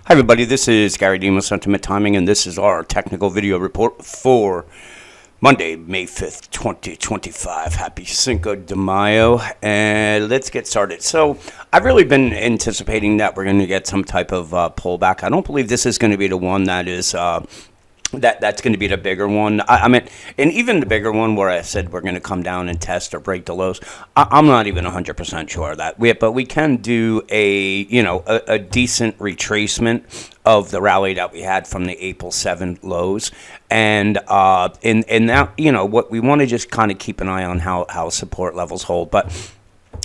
Hi everybody, this is Gary Demos, Sentiment Timing, and this is our technical video report for Monday, May 5th, 2025. Happy Cinco de Mayo, and let's get started. So I've really been anticipating that we're going to get some type of pullback. I don't believe this is going to be the one that is that's going to be the bigger one. I mean, and even the bigger one where I said we're going to come down and test or break the lows. I'm not even 100% sure of that. But we can do a decent retracement of the rally that we had from the April 7 lows, and in that, what we want to just kind of keep an eye on how support levels hold, but.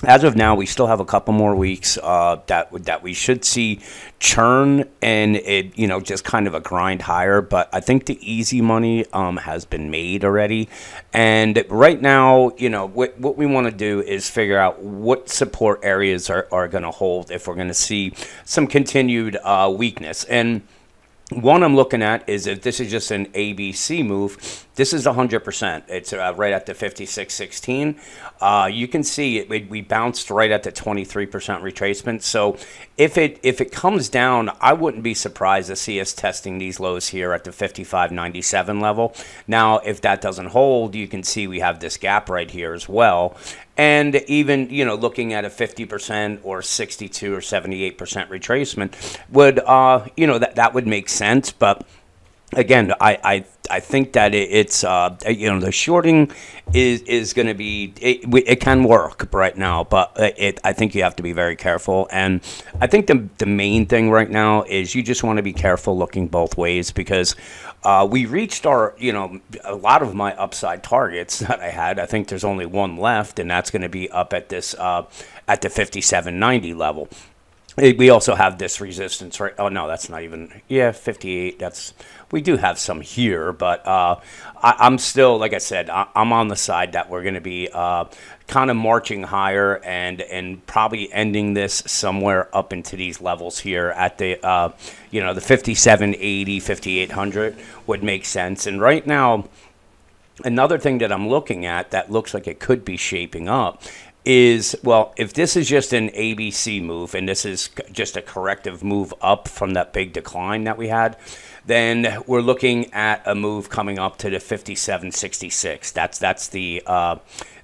As of now, we still have a couple more weeks that we should see churn and it, just kind of a grind higher. But I think the easy money has been made already. And right now, what we want to do is figure out what support areas are going to hold if we're going to see some continued weakness. And one I'm looking at is if this is just an ABC move, this is 100%. It's right at the 56.16. You can see we bounced right at the 23% retracement. So if it comes down, I wouldn't be surprised to see us testing these lows here at the 55.97 level. Now, if that doesn't hold, you can see we have this gap right here as well. And even, looking at a 50% or 62 or 78% retracement would, that would make sense. But again, I think that it's the shorting is going to be it can work right now, but I think you have to be very careful. And I think the main thing right now is you just want to be careful looking both ways, because we reached our a lot of my upside targets that I had. I think there's only one left, and that's going to be up at this at the 57.90 level. We also have this resistance, right? Oh, no, that's not even, 58. We do have some here, but I'm still, like I said, I'm on the side that we're going to be kind of marching higher and probably ending this somewhere up into these levels here at the, the 5780, 5800 would make sense. And right now, another thing that I'm looking at that looks like it could be shaping up is, well, if this is just an ABC move and this is just a corrective move up from that big decline that we had, then we're looking at a move coming up to the 57.66. That's the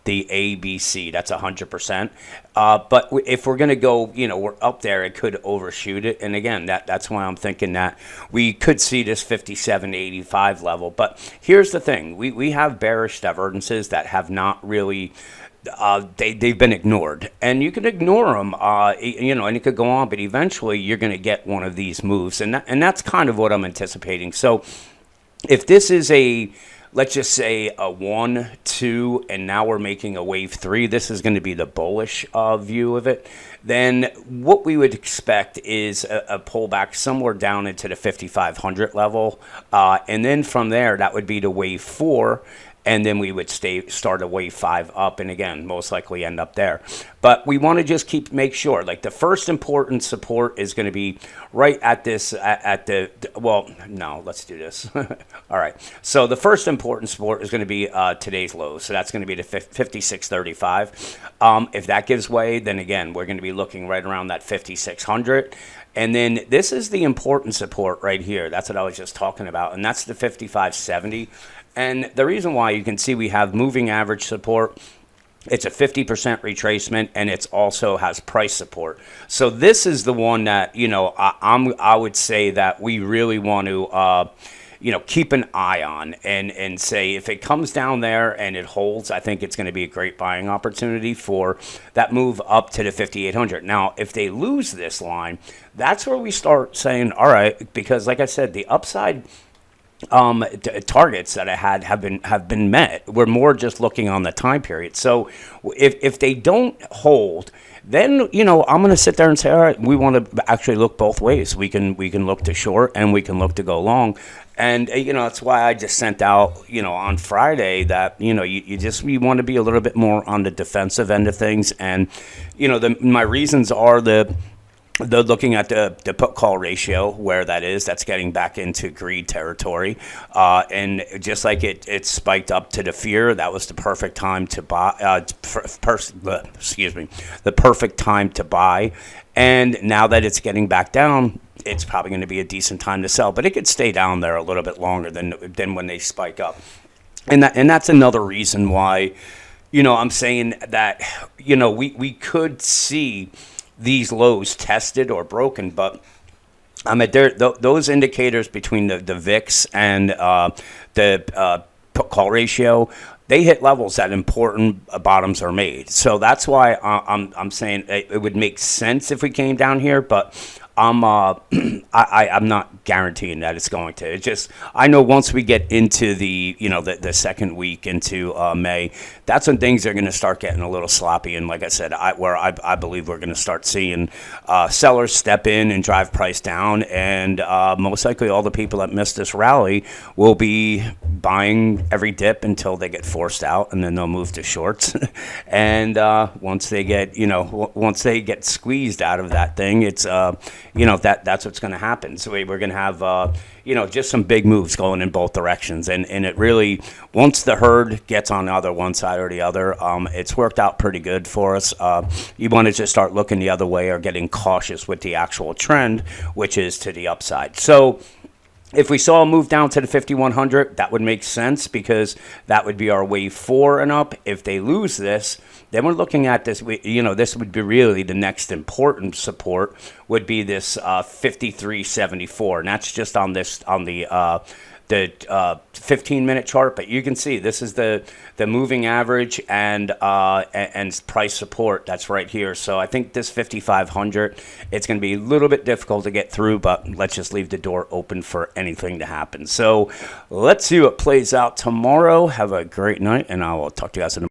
ABC. That's 100%. But if we're going to go, we're up there, it could overshoot it. And again, that's why I'm thinking that we could see this 57.85 level. But here's the thing. We have bearish divergences that have not really they've been ignored, and you can ignore them, and it could go on, but eventually you're going to get one of these moves, and that's kind of what I'm anticipating. So if this is let's just say a 1, 2, and now we're making a wave 3, this is going to be the bullish view of it, then what we would expect is a pullback somewhere down into the 5,500 level, and then from there, that would be the wave 4, and then we would start a wave 5 up, and again, most likely end up there. But we want to just make sure, like the first important support is going to be right at this, let's do this. All right. So the first important support is going to be today's low. So that's going to be the 56.35. If that gives way, then again, we're going to be looking right around that 5,600. And then this is the important support right here. That's what I was just talking about. And that's the 55.70. And the reason why, you can see we have moving average support. It's a 50% retracement, and it also has price support. So this is the one that, I would say that we really want to, keep an eye on and say if it comes down there and it holds, I think it's going to be a great buying opportunity for that move up to the 5,800. Now, if they lose this line, that's where we start saying, all right, because like I said, the upside targets that I had have been met. We're more just looking on the time period. So if they don't hold, then I'm going to sit there and say, all right, we want to actually look both ways. We can look to short and we can look to go long. And that's why I just sent out on Friday that you want to be a little bit more on the defensive end of things. And my reasons are the looking at the put call ratio, where that's getting back into greed territory, and just like it spiked up to the fear, that was the perfect time to buy. The perfect time to buy. And now that it's getting back down, it's probably going to be a decent time to sell. But it could stay down there a little bit longer than when they spike up. And that's another reason why, I'm saying that, we could see these lows tested or broken, but I mean, those indicators between the VIX and the put call ratio, they hit levels that important bottoms are made. So that's why I'm saying it would make sense if we came down here, but I'm not guaranteeing that it's going to. It's just, I know once we get into the second week into May, that's when things are going to start getting a little sloppy. And like I said, I believe we're going to start seeing sellers step in and drive price down, and most likely all the people that missed this rally will be buying every dip until they get forced out, and then they'll move to shorts. And once they get squeezed out of that thing, it's that's what's going to happen. So we're going to have just some big moves going in both directions, and it really, once the herd gets on either one side or the other, it's worked out pretty good for us. You want to just start looking the other way or getting cautious with the actual trend, which is to the upside. So if we saw a move down to the 5,100, that would make sense, because that would be our wave 4 and up. If they lose this, then we're looking at this. This would be really the next important support would be this 53.74, and that's just on the 15-minute chart. But you can see this is the moving average and price support that's right here. So I think this 5,500, it's going to be a little bit difficult to get through, but let's just leave the door open for anything to happen. So let's see what plays out tomorrow. Have a great night, and I will talk to you guys in the